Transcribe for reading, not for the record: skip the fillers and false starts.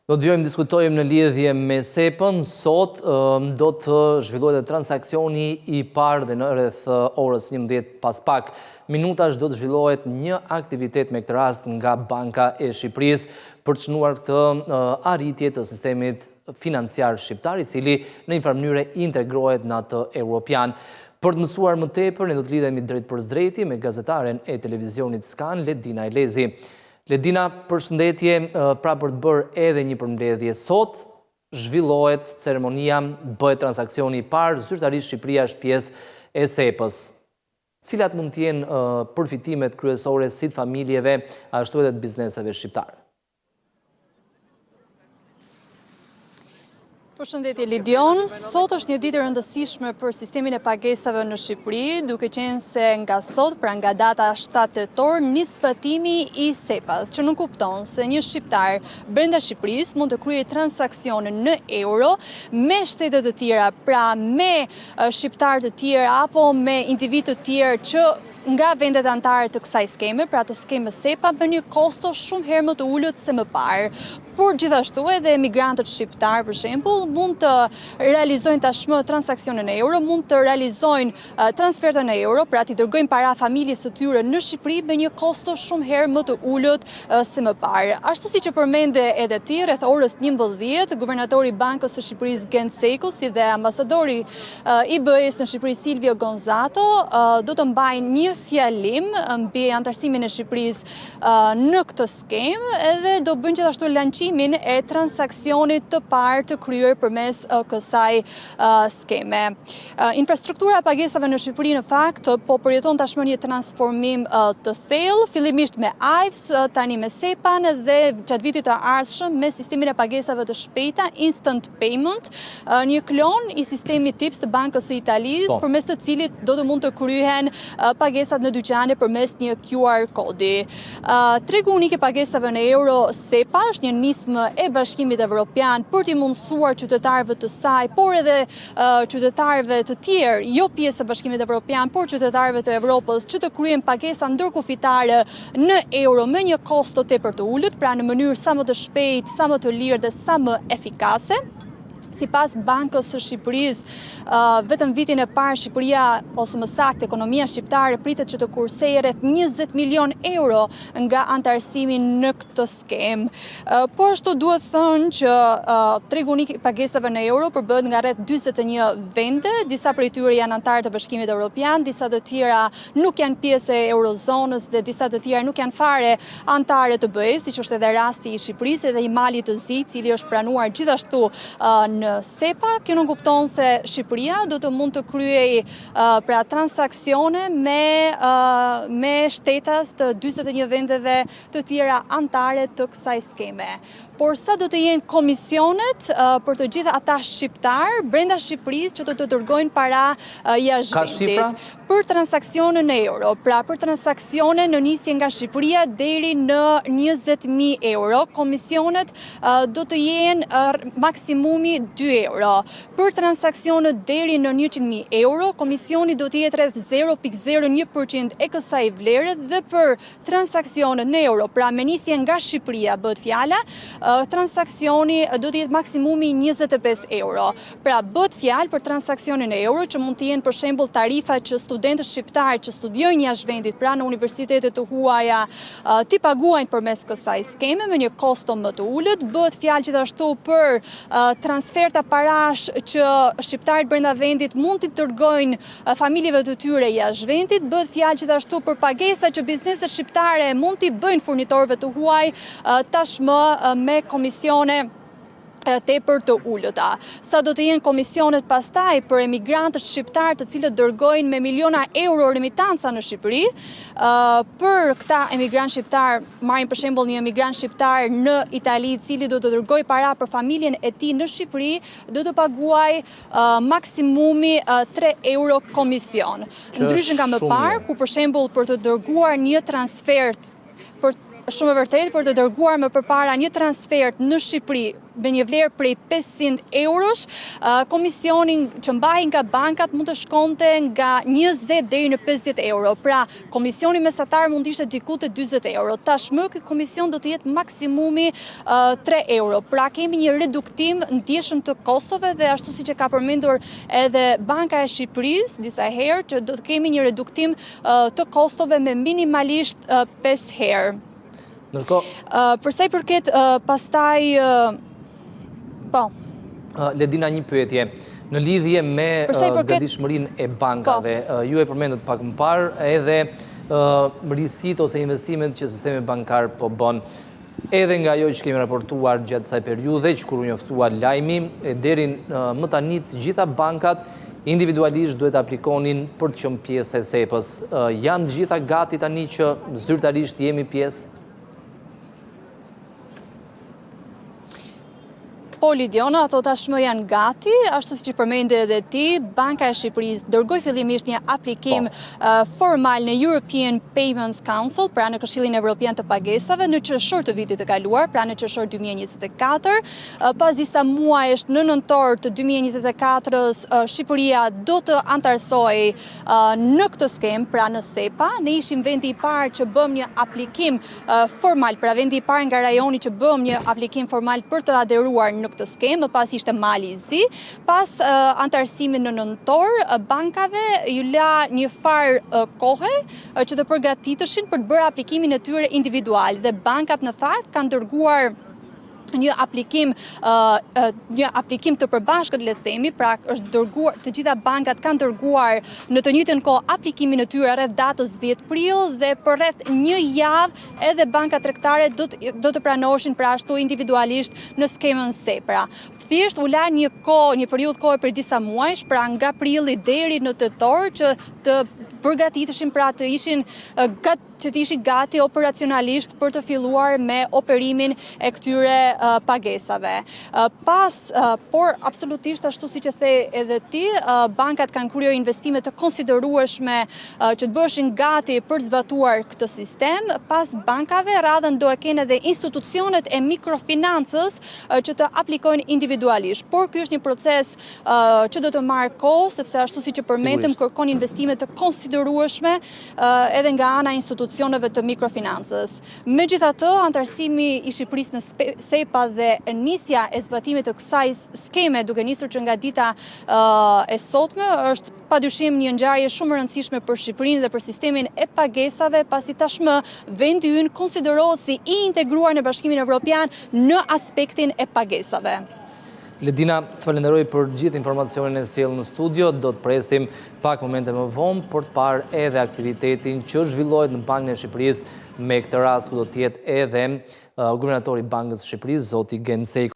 Do të vjojmë diskutojmë në lidhje me SEPën, sot do të zhvillohet transaksioni i parë dhe në rreth orës 11 pas pak minutash do të zhvillohet një aktivitet me këtë rast nga Banka e Shqipërisë për të çnuar këtë arritje të sistemit financiar shqiptar, i cili në një farë mënyrë integrohet në atë europian. Për të mësuar më tepër, ne do të lidhemi drejt për drejti me gazetaren e televizionit Skan, Ledina Elezi. Ledina, përshëndetje, pra për të bërë edhe një përmbledhje sot, zhvillohet ceremonia, bëhet transaksioni i parë, zyrtarisht Shqipëria është pjesë e SEPës. Cilat mund të jenë përfitimet kryesore si të familjeve, ashtu edhe të bizneseve shqiptare? Përshëndetje Lidion, sot është një ditë e rëndësishme për sistemin e pagesave në Shqipëri, duke qenë se nga sot, pra nga data 7 tetor, nis zbatimi i SEPAs, që nuk kupton se një shqiptar brenda Shqipërisë mund të kryejë transaksione në euro me shtete të tjera, pra me shqiptar të tjerë apo me individ të tjerë që nga vendet anëtare të kësaj skeme, pra të skeme SEPA, me një kosto shumë herë më të ulët se më parë. Por gjithashtu edhe emigrantët shqiptar, për shembull, mund të realizojnë tashmë transaksione në euro, mund të realizojnë transferta në euro, pra t'i dërgojnë para familjes së tyre në Shqipëri me një kosto shumë herë më të ulët se më parë. Ashtu siç e përmende edhe ti, rreth orës 11, guvernatori i Bankës së Shqipërisë Gent Sejku, si dhe ambasadori i BE-s në Shqipëri Silvio Gonzato, do të mbajnë një fjalim mbi antarësimin e Shqipërisë në këtë skemë, edhe do bëjnë gjithashtu lancimin e transaksionit të parë të kryer përmes kësaj skeme. Infrastruktura e pagesave në Shqipëri në fakt po përjeton tashmë një transformim të thellë, fillimisht me AIPS, tani me SEPAn dhe gjatë vitit të ardhshëm me sistemin e pagesave të shpejta, instant payment, një klon i sistemit TIPS të Bankës së Italisë, përmes të cilit do të mund të kryhen pagesat në dyqane përmes një QR kodi. Tregu unik i pagesave në euro SEPA është një nismë e Bashkimit Evropian për t'i mundësuar qytetarëve të saj, por edhe qytetarëve të tjerë, jo pjesë e Bashkimit Evropian, por qytetarëve të Evropës, që të kryen pagesa ndërkufitare në euro me një kosto tepër të ulët, pra në mënyrë sa më të shpejtë, sa më të lirë dhe sa më efikase. Sipas Bankës së Shqipërisë, vetëm vitin e parë Shqipëria, ose më saktë ekonomia shqiptare, pritet që të kursejë rreth 20 milion euro nga antarësimi në këtë skemë. Po ashtu duhet thënë që tregu unik i pagesave në euro përbëhet nga rreth 41 vende, disa prej tyre janë antarë të Bashkimit Evropian, disa të tjera nuk janë pjesë e eurozonës dhe disa të tjera nuk janë fare antarë të BE-s, siç është edhe rasti i Shqipërisë dhe i Malit të Zi, i cili është pranuar gjithashtu në SEPA. Kjo nuk kupton se Shqipëria do të mund të kryej pra transaksione me shtetas të 41 vendeve të tjera antare të kësaj skeme. Por sa do të jenë komisionet për të gjitha ata shqiptar brenda Shqipërisë që do të dërgojnë para jashtë vendit për transaksione në euro, pra për transaksione në nisje nga Shqipëria deri në 20.000 euro, komisionet do të jenë maksimumi 2 euro. Për transaksione deri në 100.000 euro, komisioni do të jetë rreth 0.01% e kësaj vlere dhe për transaksione në euro, pra me nisje nga Shqipëria bëhet fjala, transaksioni do të jetë maksimumi 25 euro. Pra bëhet fjalë për transaksione në euro që mund të jenë për shembull tarifa që studentët shqiptarë që studiojnë jashtë vendit, pra në universitetet të huaja, t'i paguajnë përmes kësaj skeme me një kosto më të ulët. Bëhet fjalë gjithashtu për transferta parash që shqiptarët brenda vendit mund t'i dërgojnë familjeve të tyre jashtë vendit. Bëhet fjalë gjithashtu për pagesa që bizneset shqiptare mund t'i bëjnë furnitorëve të huaj tashmë me komisione tepër të ulëta. Sa do të jenë komisionet pastaj për emigrantët shqiptar të cilët dërgojnë me miliona euro remitanca në Shqipëri, për këta emigrant shqiptar, marrim për shembull një emigrant shqiptar në Itali i cili do të dërgoj para për familjen e tij në Shqipëri, do të paguaj maksimumi 3 euro komision. Ndryshe nga më parë, ku për shembull për të dërguar një transfert shumë e vërtet për të dërguar më përpara një transfert në Shqipëri me një vlerë prej 500 eurosh, komisionin që mbajnë nga bankat mund të shkonte nga 20 deri në 50 euro. Pra, komisioni mesatar mund ishte diku te 40 euro. Tashmë ky komision do të jetë maksimumi 3 euro. Pra, kemi një reduktim ndjeshëm të kostove dhe ashtu siç e ka përmendur edhe Banka e Shqipërisë disa herë që do të kemi një reduktim të kostove me minimalisht 5 herë. Përsa i përket pastaj po. Ledina, një pyetje. Në lidhje me gatishmërinë e bankave, ju e përmendët pak më parë edhe risit ose investimet që sistemi bankar po bën. Edhe nga ajo që kemi raportuar gjatë kësaj periudhe, që kur u njoftua lajmi, deri më tani të gjitha bankat individualisht duhet aplikonin për të qenë pjesë e SEPA-s. Janë të gjitha gati tani që zyrtarisht jemi pjesë? Po, Lidiona, ato tashmë janë gati, ashtu si që përmende edhe ti, Banka e Shqipërisë dërgoi fillimisht një aplikim formal në European Payments Council, pra në Këshillin Evropian të Pagesave, në qershor të vitit të kaluar, pra në qershor 2024. Pas disa muajsh në nëntor të 2024-s, Shqipëria do të antarësoj në këtë skem, pra në SEPA. Ne ishim vendi i parë që bëm një aplikim formal, pra vendi i parë nga rajoni që bëm një aplikim formal për të aderuar në këtë skemë, më pas ishte Mali i Zi. Pas antarësimit në nëntor, bankave ju la një farë kohë që të përgatiteshin për të bërë aplikimin e tyre individual dhe bankat në fakt kanë dërguar një aplikim të përbashkët, le të themi, pra është dërguar, të gjitha bankat kanë dërguar në të njëjtën kohë aplikimin e tyre rreth datës 10 prill dhe për rreth një javë edhe bankat tregtare do të pranoheshin pra ashtu individualisht në skemën SEPA. Thjesht u la një periudhë kohë për disa muajsh, pra nga prilli deri në tetor që të përgatiteshin pra të ishin gati operacionalisht për të filluar me operimin e këtyre pagesave. Por absolutisht ashtu si që the edhe ti, bankat kanë kryer investime të konsiderueshme që të bëheshin gati për të zbatuar këtë sistem. Pas bankave, radhën do e kenë edhe institucionet e mikrofinancës që të aplikojnë individualisht. Por ky është një proces që do të marrë kohë, sepse ashtu si që përmendëm kërkon investime të konsiderueshme edhe nga ana institucioneve të mikrofinancës. Megjithatë, antarësimi i Shqipërisë në SEPA dhe nisja e zbatimit të kësaj skeme duke nisur që nga dita e sotme është padyshim një ngjarje shumë e rëndësishme për Shqipërinë dhe për sistemin e pagesave, pasi tashmë vendi ynë konsiderohet si i integruar në Bashkimin Evropian në aspektin e pagesave. Ledina, të falenderoj për gjithë informacionin e sjellë në studio, do të presim pak momente më vonë për të parë edhe aktivitetin që zhvillohet në Bankën e Shqipërisë, me këtë rast ku do të jetë edhe guvernatori i Bankës së Shqipërisë, zoti Gencej.